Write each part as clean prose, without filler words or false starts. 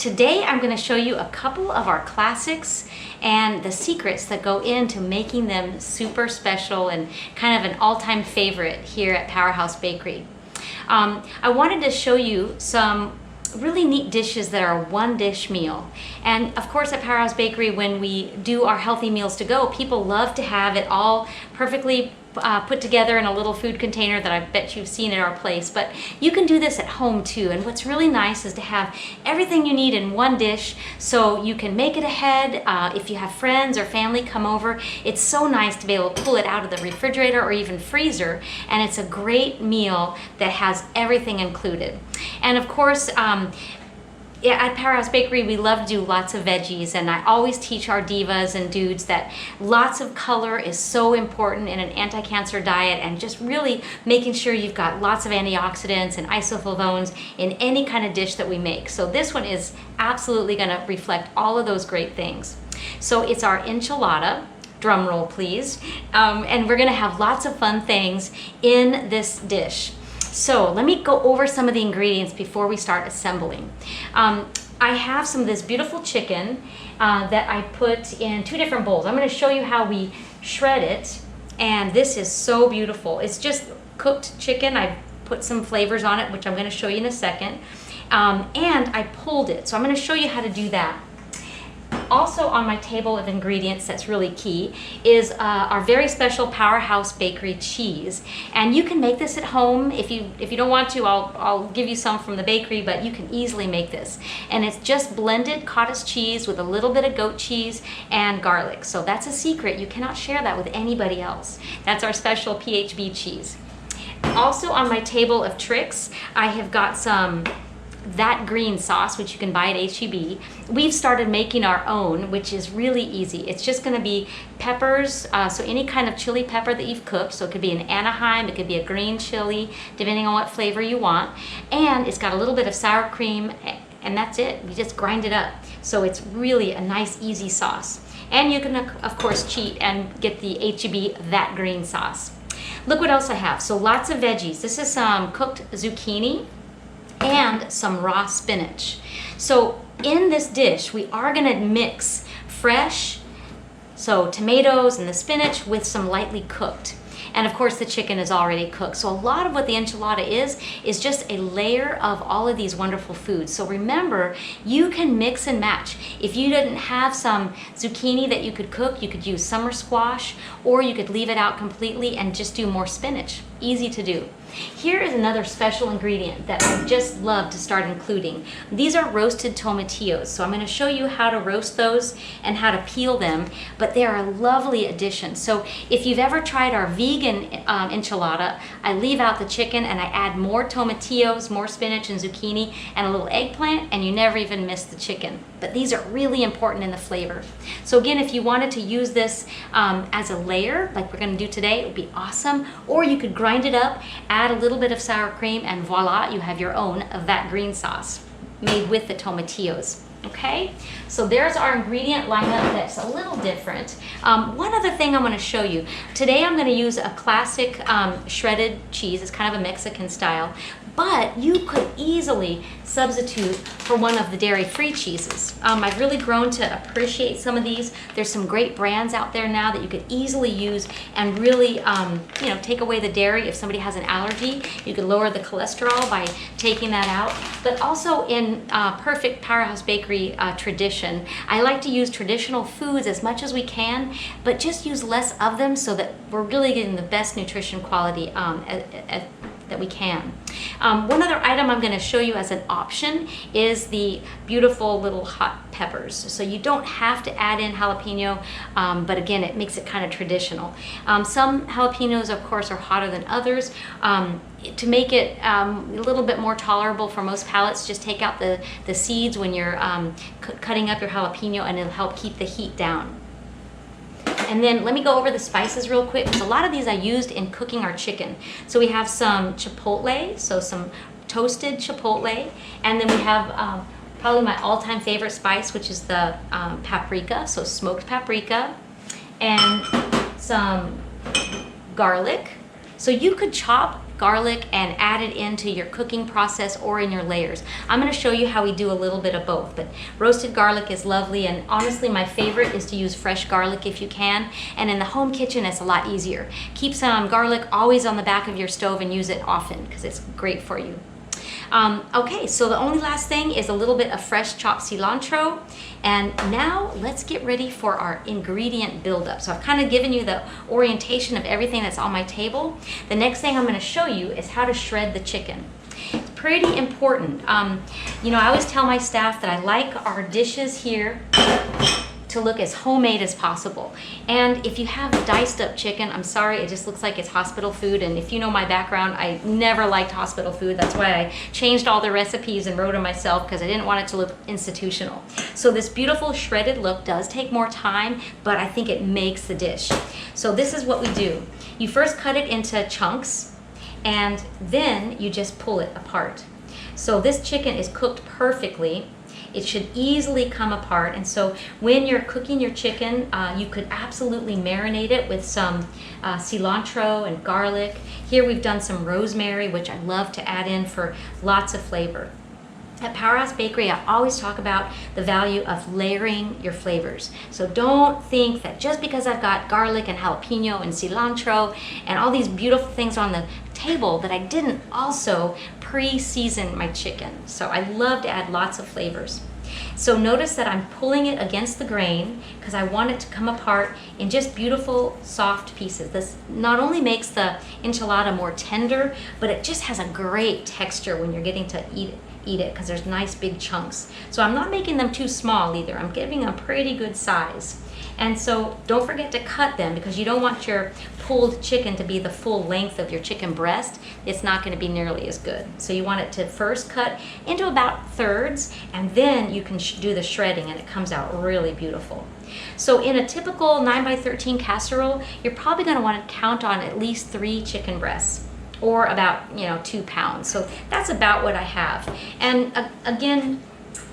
Today I'm going to show you a couple of our classics and the secrets that go into making them super special and kind of an all-time favorite here at Powerhouse Bakery. I wanted to show you some really neat dishes that are a one-dish meal. And of course at Powerhouse Bakery, when we do our healthy meals to go, people love to have it all perfectly put together in a little food container that I bet you've seen at our place. But you can do this at home too. And what's really nice is to have everything you need in one dish so you can make it ahead. If you have friends or family come over, it's so nice to be able to pull it out of the refrigerator or even freezer. And it's a great meal that has everything included. And of course, at Powerhouse Bakery, we love to do lots of veggies, and I always teach our divas and dudes that lots of color is so important in an anti-cancer diet, and just really making sure you've got lots of antioxidants and isoflavones in any kind of dish that we make. So this one is absolutely going to reflect all of those great things. So it's our enchilada. Drum roll, please. And we're going to have lots of fun things in this dish. So let me go over some of the ingredients before we start assembling. I have some of this beautiful chicken that I put in two different bowls. I'm going to show you how we shred it, and this is so beautiful. It's just cooked chicken. I put some flavors on it, which I'm going to show you in a second, and I pulled it. So I'm going to show you how to do that. Also on my table of ingredients that's really key is our very special Powerhouse Bakery cheese. And you can make this at home. If you don't want to, I'll give you some from the bakery, but you can easily make this. And it's just blended cottage cheese with a little bit of goat cheese and garlic. So that's a secret. You cannot share that with anybody else. That's our special PHB cheese. Also on my table of tricks, I have got some that green sauce, which you can buy at H-E-B. We've started making our own, which is really easy. It's just going to be peppers, so any kind of chili pepper that you've cooked. So it could be an Anaheim, it could be a green chili, depending on what flavor you want. And it's got a little bit of sour cream, and that's it. You just grind it up. So it's really a nice, easy sauce. And you can, of course, cheat and get the H-E-B that green sauce. Look what else I have. So lots of veggies. This is some cooked zucchini and some raw spinach. So in this dish, we are going to mix fresh, so tomatoes and the spinach, with some lightly cooked. And of course the chicken is already cooked. So a lot of what the enchilada is just a layer of all of these wonderful foods. So remember, you can mix and match. If you didn't have some zucchini that you could cook, you could use summer squash, or you could leave it out completely and just do more spinach. Easy to do. Here is another special ingredient that I just love to start including. These are roasted tomatillos. So I'm going to show you how to roast those and how to peel them, but they are a lovely addition. So if you've ever tried our vegan enchilada, I leave out the chicken and I add more tomatillos, more spinach and zucchini, and a little eggplant, and you never even miss the chicken. But these are really important in the flavor. So again, if you wanted to use this as a layer, like we're going to do today, it would be awesome. Or you could grind it up, add a little bit of sour cream, and voila, you have your own of that green sauce made with the tomatillos. Okay, so there's our ingredient lineup that's a little different. One other thing I'm going to show you. Today I'm going to use a classic shredded cheese. It's kind of a Mexican style, but you could easily substitute for one of the dairy-free cheeses. I've really grown to appreciate some of these. There's some great brands out there now that you could easily use and really take away the dairy. If somebody has an allergy, you could lower the cholesterol by taking that out. But also in perfect Powerhouse Bakery tradition, I like to use traditional foods as much as we can, but just use less of them so that we're really getting the best nutrition quality that we can. One other item I'm going to show you as an option is the beautiful little hot peppers. So you don't have to add in jalapeno, but again, it makes it kind of traditional. Some jalapenos, of course, are hotter than others. To make it a little bit more tolerable for most palates, just take out the seeds when you're cutting up your jalapeno, and it'll help keep the heat down. And then let me go over the spices real quick, because a lot of these I used in cooking our chicken. So we have some chipotle, so some toasted chipotle, and then we have probably my all-time favorite spice, which is the paprika, so smoked paprika, and some garlic. So you could chop garlic and add it into your cooking process or in your layers. I'm going to show you how we do a little bit of both, but roasted garlic is lovely, and honestly my favorite is to use fresh garlic if you can, and in the home kitchen it's a lot easier. Keep some garlic always on the back of your stove and use it often because it's great for you. Okay, so the only last thing is a little bit of fresh chopped cilantro. And now let's get ready for our ingredient buildup. So I've kind of given you the orientation of everything that's on my table. The next thing I'm going to show you is how to shred the chicken. It's pretty important. You know, I always tell my staff that I like our dishes here to look as homemade as possible. And if you have diced up chicken, I'm sorry, it just looks like it's hospital food. And if you know my background, I never liked hospital food. That's why I changed all the recipes and wrote them myself, because I didn't want it to look institutional. So this beautiful shredded look does take more time, but I think it makes the dish. So this is what we do. You first cut it into chunks, and then you just pull it apart. So this chicken is cooked perfectly. It should easily come apart, and so when you're cooking your chicken, you could absolutely marinate it with some cilantro and garlic. Here we've done some rosemary, which I love to add in for lots of flavor. At Powerhouse Bakery, I always talk about the value of layering your flavors. So don't think that just because I've got garlic and jalapeno and cilantro and all these beautiful things on the table that I didn't also pre-season my chicken. So I love to add lots of flavors. So notice that I'm pulling it against the grain because I want it to come apart in just beautiful soft pieces. This not only makes the enchilada more tender, but it just has a great texture when you're getting to eat it because there's nice big chunks. So I'm not making them too small either. I'm giving them a pretty good size. And so don't forget to cut them because you don't want your pulled chicken to be the full length of your chicken breast. It's not going to be nearly as good. So you want it to first cut into about thirds, and then you can do the shredding and it comes out really beautiful. So in a typical 9x13 casserole, you're probably going to want to count on at least 3 chicken breasts, or about 2 pounds. So that's about what I have. And again,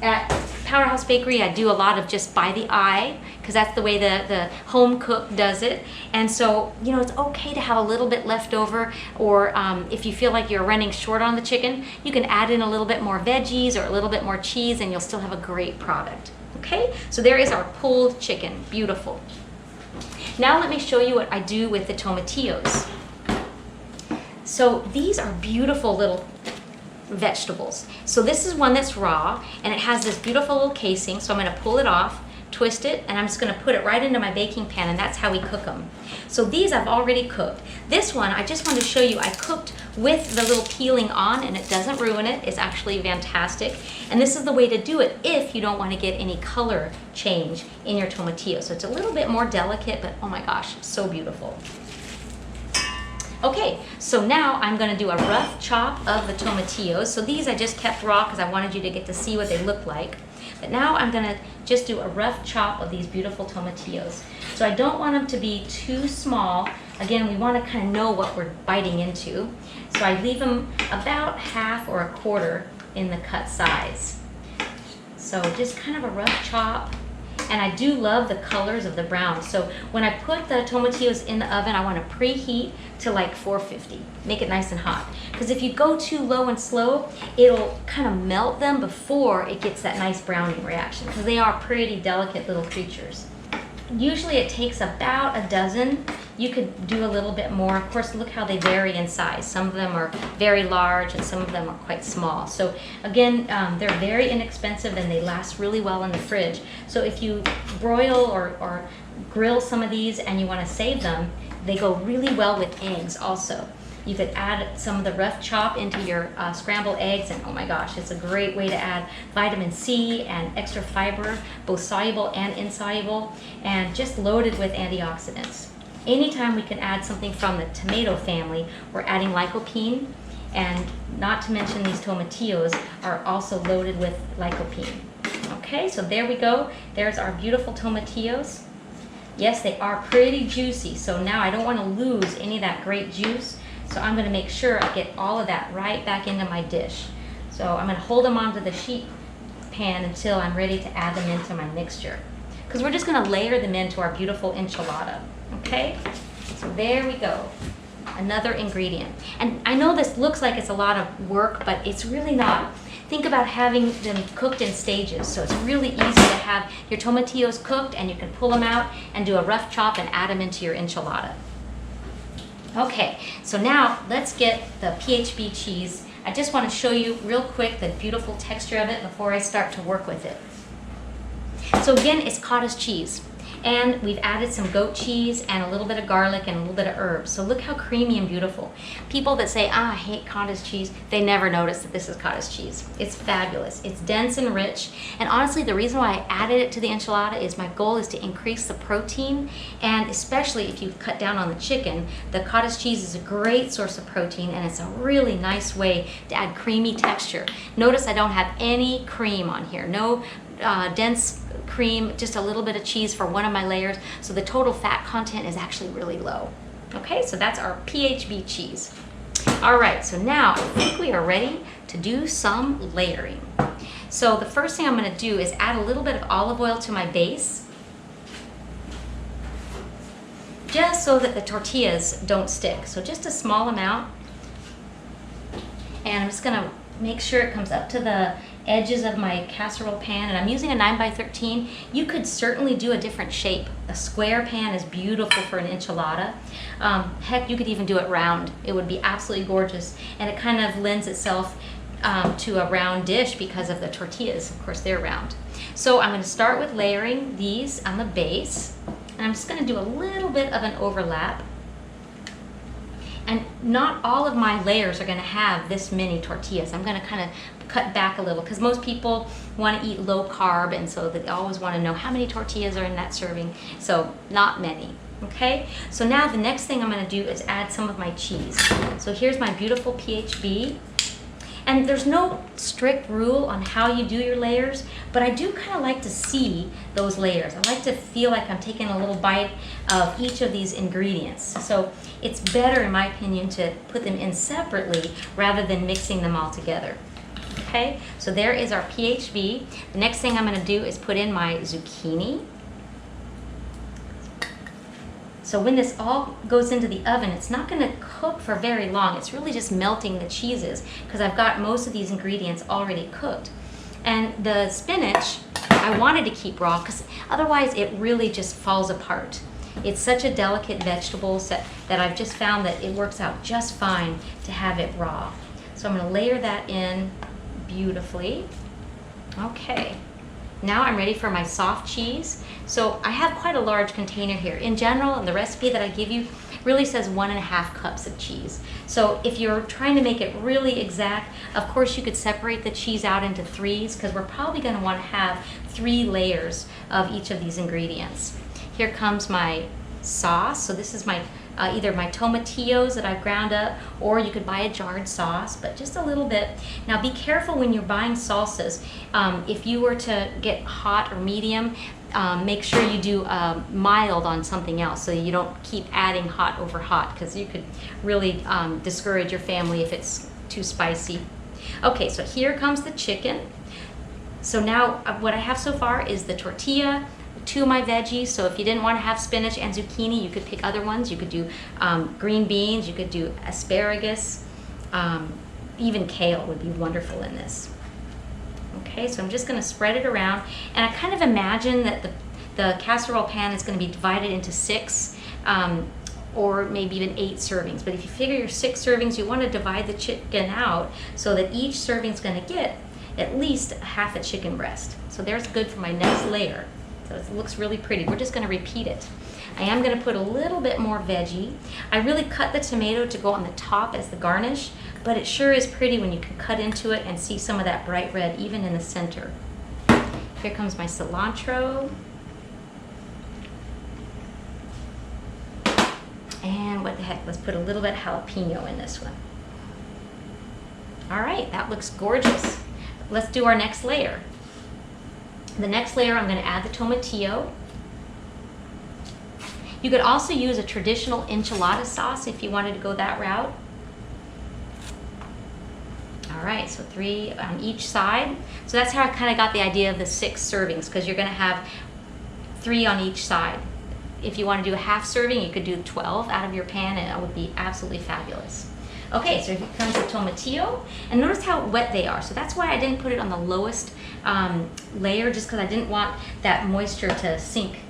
at Powerhouse Bakery, I do a lot of just by the eye because that's the way the home cook does it. And so, it's okay to have a little bit left over, or if you feel like you're running short on the chicken, you can add in a little bit more veggies or a little bit more cheese and you'll still have a great product. Okay, so there is our pulled chicken. Beautiful. Now let me show you what I do with the tomatillos. So these are beautiful little vegetables. So this is one that's raw and it has this beautiful little casing. So I'm going to pull it off, twist it, and I'm just going to put it right into my baking pan, and that's how we cook them. So these I've already cooked. This one I just wanted to show you I cooked with the little peeling on, and it doesn't ruin it. It's actually fantastic. And this is the way to do it if you don't want to get any color change in your tomatillo. So it's a little bit more delicate, but oh my gosh, so beautiful. Okay, so now I'm going to do a rough chop of the tomatillos. So these I just kept raw because I wanted you to get to see what they look like. But now I'm going to just do a rough chop of these beautiful tomatillos. So I don't want them to be too small. Again, we want to kind of know what we're biting into. So I leave them about half or a quarter in the cut size. So just kind of a rough chop. And I do love the colors of the brown. So when I put the tomatillos in the oven, I want to preheat to like 450. Make it nice and hot. Because if you go too low and slow, it'll kind of melt them before it gets that nice browning reaction. Because they are pretty delicate little creatures. Usually it takes about a dozen. You could do a little bit more. Of course, look how they vary in size. Some of them are very large and some of them are quite small. So again, they're very inexpensive and they last really well in the fridge. So if you broil or grill some of these and you want to save them, they go really well with eggs also. You could add some of the rough chop into your scrambled eggs, and oh my gosh, it's a great way to add vitamin C and extra fiber, both soluble and insoluble, and just loaded with antioxidants. Anytime we can add something from the tomato family, we're adding lycopene, and not to mention these tomatillos are also loaded with lycopene. Okay, so there we go. There's our beautiful tomatillos. Yes, they are pretty juicy, so now I don't want to lose any of that great juice. So I'm going to make sure I get all of that right back into my dish. So I'm going to hold them onto the sheet pan until I'm ready to add them into my mixture. Because we're just going to layer them into our beautiful enchilada. Okay? So there we go. another ingredient. And I know this looks like it's a lot of work, but it's really not. Think about having them cooked in stages. So it's really easy to have your tomatillos cooked, and you can pull them out and do a rough chop and add them into your enchilada. Okay, so now let's get the PHB cheese. I just want to show you real quick the beautiful texture of it before I start to work with it. So again, it's cottage cheese. And we've added some goat cheese and a little bit of garlic and a little bit of herbs. So look how creamy and beautiful. People that say, I hate cottage cheese, they never notice that this is cottage cheese. It's fabulous. It's dense and rich. And honestly, the reason why I added it to the enchilada is my goal is to increase the protein. And especially if you cut down on the chicken, the cottage cheese is a great source of protein, and it's a really nice way to add creamy texture. Notice I don't have any cream on here. No dense cream, just a little bit of cheese for one of my layers, so the total fat content is actually really low. Okay, so that's our PHB cheese. All right, so now I think we are ready to do some layering. So the first thing I'm going to do is add a little bit of olive oil to my base, just so that the tortillas don't stick. So just a small amount, and I'm just going to make sure it comes up to the edges of my casserole pan, and I'm using a 9x13. You could certainly do a different shape. A square pan is beautiful for an enchilada. Heck, you could even do it round. It would be absolutely gorgeous, and it kind of lends itself to a round dish because of the tortillas. Of course, they're round. So I'm going to start with layering these on the base, and I'm just going to do a little bit of an overlap. And not all of my layers are going to have this many tortillas. I'm going to kind of cut back a little because most people want to eat low carb, and so they always want to know how many tortillas are in that serving. So not many. Okay, so now the next thing I'm going to do is add some of my cheese. So here's my beautiful PHB. And there's no strict rule on how you do your layers, but I do kind of like to see those layers. I like to feel like I'm taking a little bite of each of these ingredients. So it's better, in my opinion, to put them in separately rather than mixing them all together. Okay, so there is our PHB. The next thing I'm going to do is put in my zucchini. So when this all goes into the oven, it's not going to cook for very long. It's really just melting the cheeses because I've got most of these ingredients already cooked. And the spinach, I wanted to keep raw because otherwise it really just falls apart. It's such a delicate vegetable that I've just found that it works out just fine to have it raw. So I'm going to layer that in beautifully. Okay. Now I'm ready for my soft cheese. So I have quite a large container here. In general, the recipe that I give you really says 1.5 cups of cheese. So if you're trying to make it really exact, of course you could separate the cheese out into 3s because we're probably going to want to have 3 layers of each of these ingredients. Here comes my sauce. So this is my either my tomatillos that I've ground up, or you could buy a jarred sauce, but just a little bit. Now be careful when you're buying salsas. If you were to get hot or medium, make sure you do mild on something else so you don't keep adding hot over hot, because you could really discourage your family if it's too spicy. Okay, so here comes the chicken. So now what I have so far is the tortilla, 2 of my veggies. So if you didn't want to have spinach and zucchini, you could pick other ones. You could do green beans, you could do asparagus, even kale would be wonderful in this. Okay, so I'm just going to spread it around, and I kind of imagine that the casserole pan is going to be divided into 6 or maybe even 8 servings. But if you figure your 6 servings, you want to divide the chicken out so that each serving is going to get at least half a chicken breast. So there's good for my next layer. So it looks really pretty. We're just going to repeat it. I am going to put a little bit more veggie. I really cut the tomato to go on the top as the garnish, but it sure is pretty when you can cut into it and see some of that bright red even in the center. Here comes my cilantro. And what the heck, let's put a little bit of jalapeno in this one. All right, that looks gorgeous. Let's do our next layer. The next layer, I'm going to add the tomatillo. You could also use a traditional enchilada sauce if you wanted to go that route. All right, so 3 on each side. So that's how I kind of got the idea of the 6 servings, because you're going to have 3 on each side. if you want to do a half serving, you could do 12 out of your pan, and it would be absolutely fabulous. Okay, so here comes the tomatillo, and notice how wet they are. So that's why I didn't put it on the lowest layer, just because I didn't want that moisture to sink.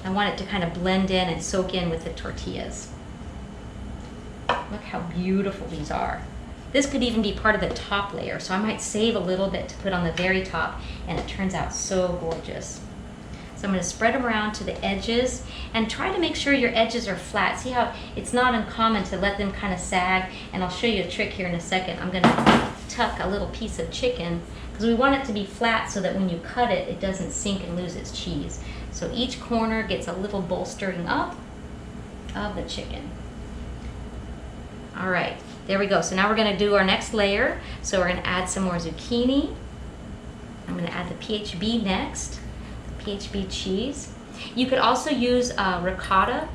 I want it to kind of blend in and soak in with the tortillas. Look how beautiful these are. This could even be part of the top layer, so I might save a little bit to put on the very top, and it turns out so gorgeous. So I'm going to spread them around to the edges, and try to make sure your edges are flat. See how it's not uncommon to let them kind of sag, and I'll show you a trick here in a second. I'm going to tuck a little piece of chicken, because we want it to be flat so that when you cut it, it doesn't sink and lose its cheese. So each corner gets a little bolstering up of the chicken. All right, there we go. So now we're going to do our next layer. So we're going to add some more zucchini. I'm going to add the PHB next, the PHB cheese. You could also use ricotta.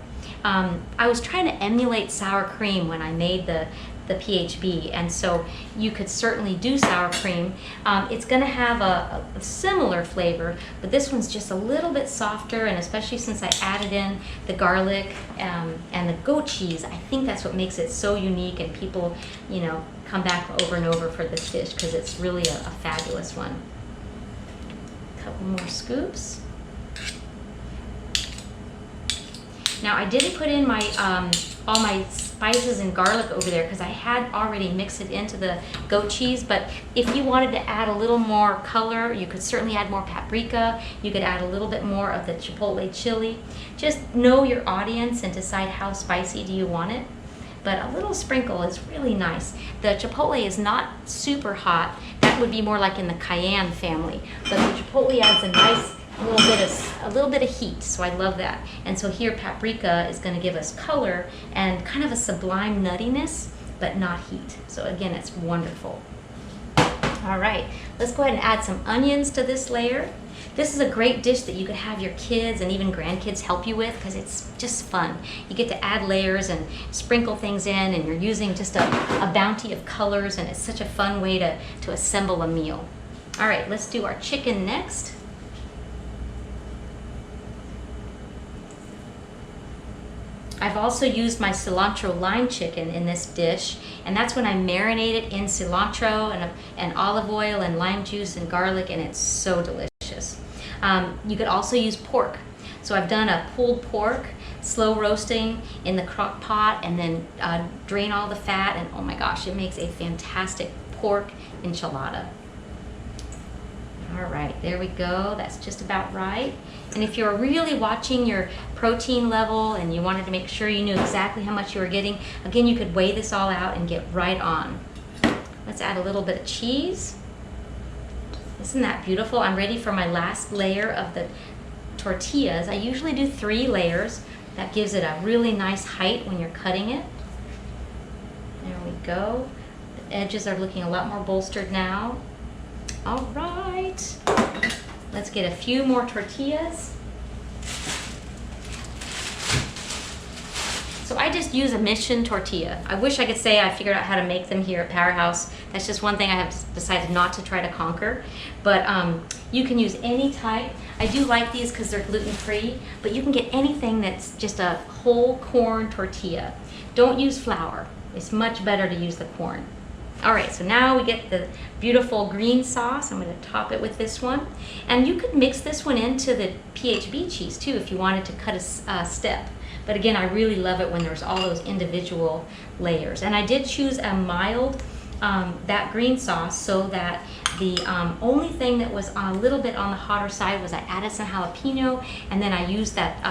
I was trying to emulate sour cream when I made the PHB, and so you could certainly do sour cream. It's going to have a similar flavor, but this one's just a little bit softer, and especially since I added in the garlic and the goat cheese, I think that's what makes it so unique, and people, you know, come back over and over for this dish because it's really a fabulous one. A couple more scoops. Now I didn't put in my all my spices and garlic over there because I had already mixed it into the goat cheese, but if you wanted to add a little more color, you could certainly add more paprika. You could add a little bit more of the chipotle chili. Just know your audience and decide how spicy do you want it. But a little sprinkle is really nice. The chipotle is not super hot. That would be more like in the cayenne family, but the chipotle adds a nice a little bit of heat, so I love that. And so here paprika is going to give us color and kind of a sublime nuttiness, but not heat. So again, it's wonderful. All right, let's go ahead and add some onions to this layer. This is a great dish that you could have your kids and even grandkids help you with because it's just fun. You get to add layers and sprinkle things in, and you're using just a bounty of colors, and it's such a fun way to assemble a meal. All right, let's do our chicken next. I've also used my cilantro lime chicken in this dish, and that's when I marinate it in cilantro and olive oil and lime juice and garlic, and it's so delicious. You could also use pork. So I've done a pulled pork, slow roasting in the crock pot, and then drain all the fat, and oh my gosh, it makes a fantastic pork enchilada. All right, there we go. That's just about right. And if you're really watching your protein level and you wanted to make sure you knew exactly how much you were getting, again, you could weigh this all out and get right on. Let's add a little bit of cheese. Isn't that beautiful? I'm ready for my last layer of the tortillas. I usually do 3 layers. That gives it a really nice height when you're cutting it. There we go. The edges are looking a lot more bolstered now. All right, let's get a few more tortillas. So I just use a mission tortilla. I wish I could say I figured out how to make them here at Powerhouse. That's just one thing I have decided not to try to conquer. But you can use any type. I do like these because they're gluten-free, but you can get anything that's just a whole corn tortilla. Don't use flour. It's much better to use the corn. All right, so now we get the beautiful green sauce. I'm going to top it with this one. And you could mix this one into the PHB cheese too if you wanted to cut a step. But again, I really love it when there's all those individual layers. And I did choose a mild, that green sauce, so that the only thing that was a little bit on the hotter side was I added some jalapeno, and then I used that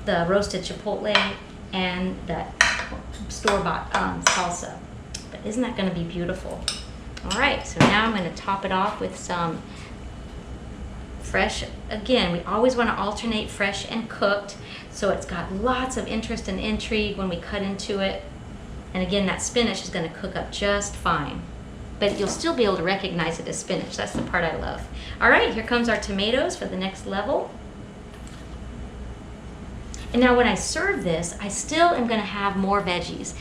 the roasted chipotle and the store-bought salsa. But isn't that going to be beautiful? All right, so now I'm going to top it off with some fresh. Again, we always want to alternate fresh and cooked, so it's got lots of interest and intrigue when we cut into it. And again, that spinach is going to cook up just fine, but you'll still be able to recognize it as spinach. That's the part I love. All right, here comes our tomatoes for the next level. And now when I serve this, I still am going to have more veggies.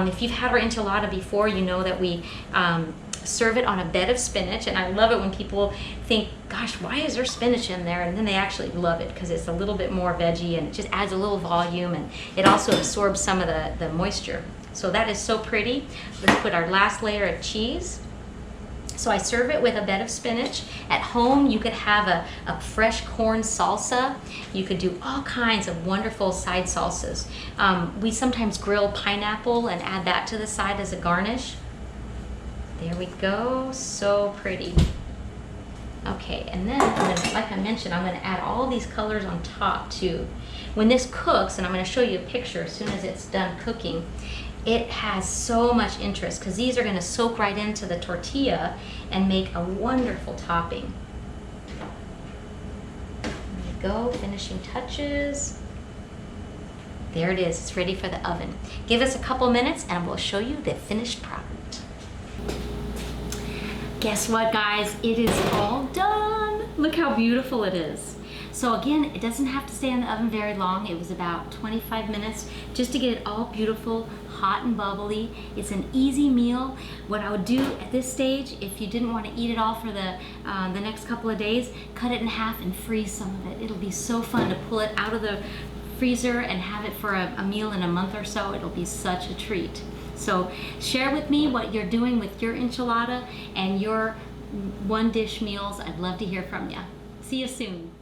If you've had our enchilada before, you know that we serve it on a bed of spinach, and I love it when people think, gosh, why is there spinach in there? And then they actually love it because it's a little bit more veggie and it just adds a little volume, and it also absorbs some of the moisture. So that is so pretty. Let's put our last layer of cheese. So I serve it with a bed of spinach. At home, you could have a fresh corn salsa. You could do all kinds of wonderful side salsas. We sometimes grill pineapple and add that to the side as a garnish. There we go, so pretty. Okay, and then like I mentioned, I'm gonna add all these colors on top too. When this cooks, and I'm gonna show you a picture as soon as it's done cooking, it has so much interest because these are gonna soak right into the tortilla and make a wonderful topping. There we go, finishing touches. There it is, it's ready for the oven. Give us a couple minutes and we'll show you the finished product. Guess what, guys? It is all done. Look how beautiful it is. So again, it doesn't have to stay in the oven very long. It was about 25 minutes just to get it all beautiful, hot and bubbly. It's an easy meal. What I would do at this stage, if you didn't want to eat it all for the next couple of days, cut it in half and freeze some of it. It'll be so fun to pull it out of the freezer and have it for a meal in a month or so. It'll be such a treat. So share with me what you're doing with your enchilada and your one dish meals. I'd love to hear from you. See you soon.